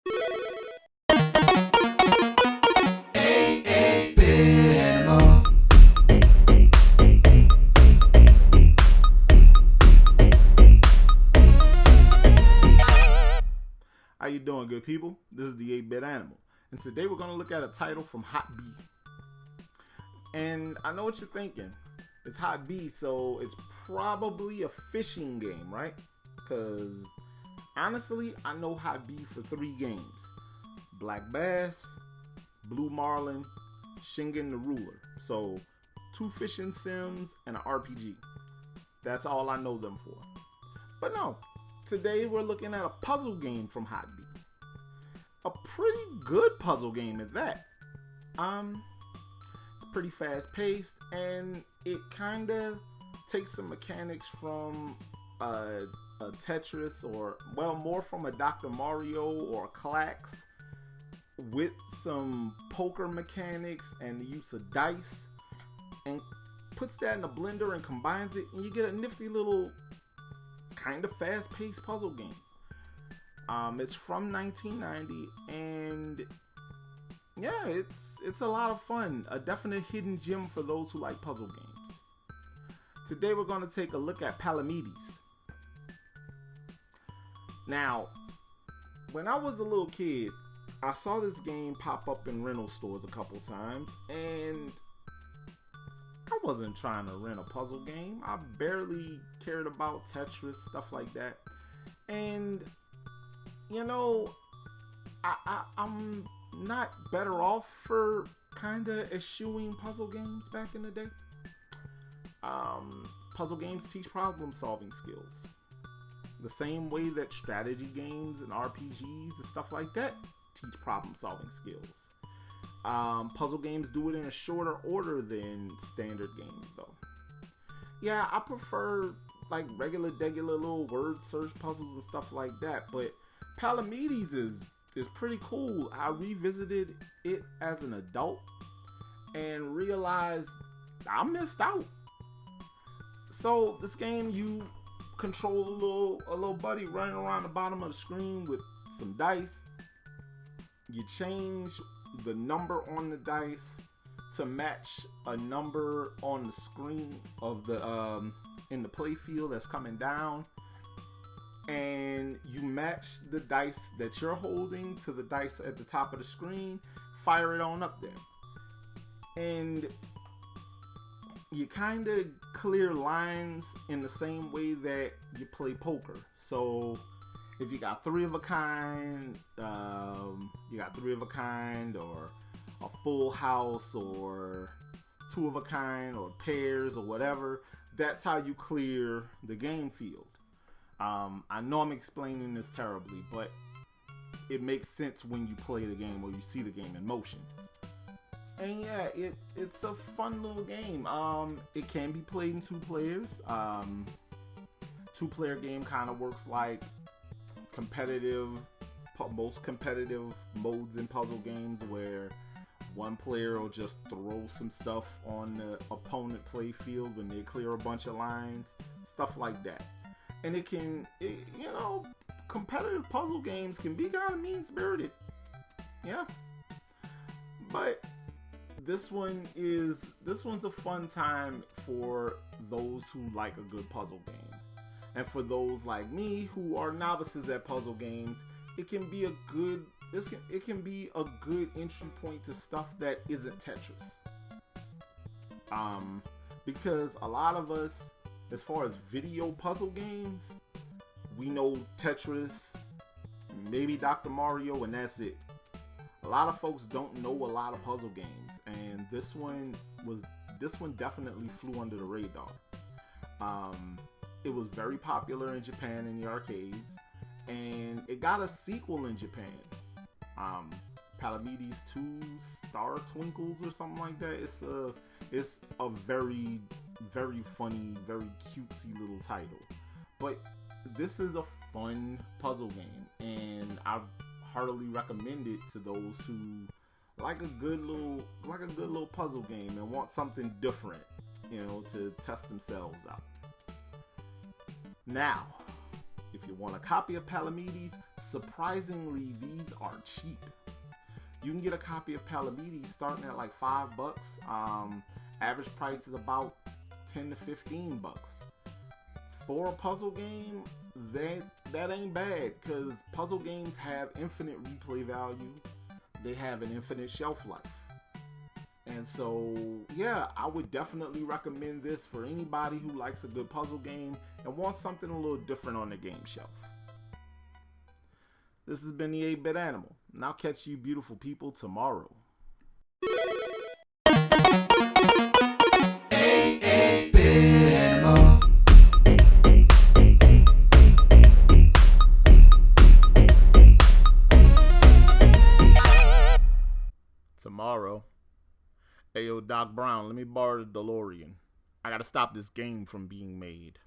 How you doing, good people? This is the 8-Bit Animal, and today we're going to look at a title from Hot B. And I know what you're thinking. It's Hot B, so it's probably a fishing game, right? Because honestly, I know Hot B for 3 games. Black Bass, Blue Marlin, Shingen the Ruler. So 2 fishing sims and an RPG. That's all I know them for. But no, today we're looking at a puzzle game from Hot B. A pretty good puzzle game at that. It's pretty fast paced, and it kind of takes some mechanics from a Tetris, or well, more from a Dr. Mario or a Klax, with some poker mechanics and the use of dice, and puts that in a blender and combines it, and you get a nifty little kind of fast-paced puzzle game. It's from 1990, and yeah, it's a lot of fun. A definite hidden gem for those who like puzzle games. Today we're going to take a look at Palamedes. Now, when I was a little kid, I saw this game pop up in rental stores a couple times, and I wasn't trying to rent a puzzle game. I barely cared about Tetris, stuff like that. And, you know, I'm not better off for kind of eschewing puzzle games back in the day. Puzzle games teach problem solving skills. The same way that strategy games and RPGs and stuff like that teach problem solving skills. Puzzle games do it in a shorter order than standard games, though. Yeah, I prefer like regular little word search puzzles and stuff like that, but Palamedes is pretty cool. I revisited it as an adult and realized I missed out. So this game, you control a little buddy running around the bottom of the screen with some dice. You change the number on the dice to match a number on the screen of the in the play field that's coming down, and you match the dice that you're holding to the dice at the top of the screen, fire it on up there, and you kind of clear lines in the same way that you play poker. So if you got 3 of a kind, or a full house, or 2 of a kind, or pairs, or whatever, that's how you clear the game field. I know I'm explaining this terribly, but it makes sense when you play the game or you see the game in motion. And yeah, it's a fun little game. It can be played in 2 players. 2-player game kind of works like most competitive modes in puzzle games, where one player will just throw some stuff on the opponent play field when they clear a bunch of lines, stuff like that. And competitive puzzle games can be kind of mean-spirited. Yeah. But this one's a fun time for those who like a good puzzle game. And for those like me who are novices at puzzle games, it can be a good entry point to stuff that isn't Tetris. Because a lot of us, as far as video puzzle games, we know Tetris, maybe Dr. Mario, and that's it. A lot of folks don't know a lot of puzzle games, and this one definitely flew under the radar. It was very popular in Japan in the arcades, and it got a sequel in Japan. Palamedes 2 Star Twinkles or something like that. It's a very, very funny, very cutesy little title. But this is a fun puzzle game, and I heartily recommend it to those who like a good little puzzle game and want something different, to test themselves out. Now, if you want a copy of Palamedes, surprisingly, these are cheap. You can get a copy of Palamedes starting at like $5. Average price is about $10 to $15. For a puzzle game, that ain't bad, because puzzle games have infinite replay value. They have an infinite shelf life. And so, yeah, I would definitely recommend this for anybody who likes a good puzzle game and wants something a little different on the game shelf. This has been the 8-Bit Animal, and I'll catch you beautiful people tomorrow. Tomorrow. Hey, yo, Doc Brown, let me borrow the DeLorean. I gotta stop this game from being made.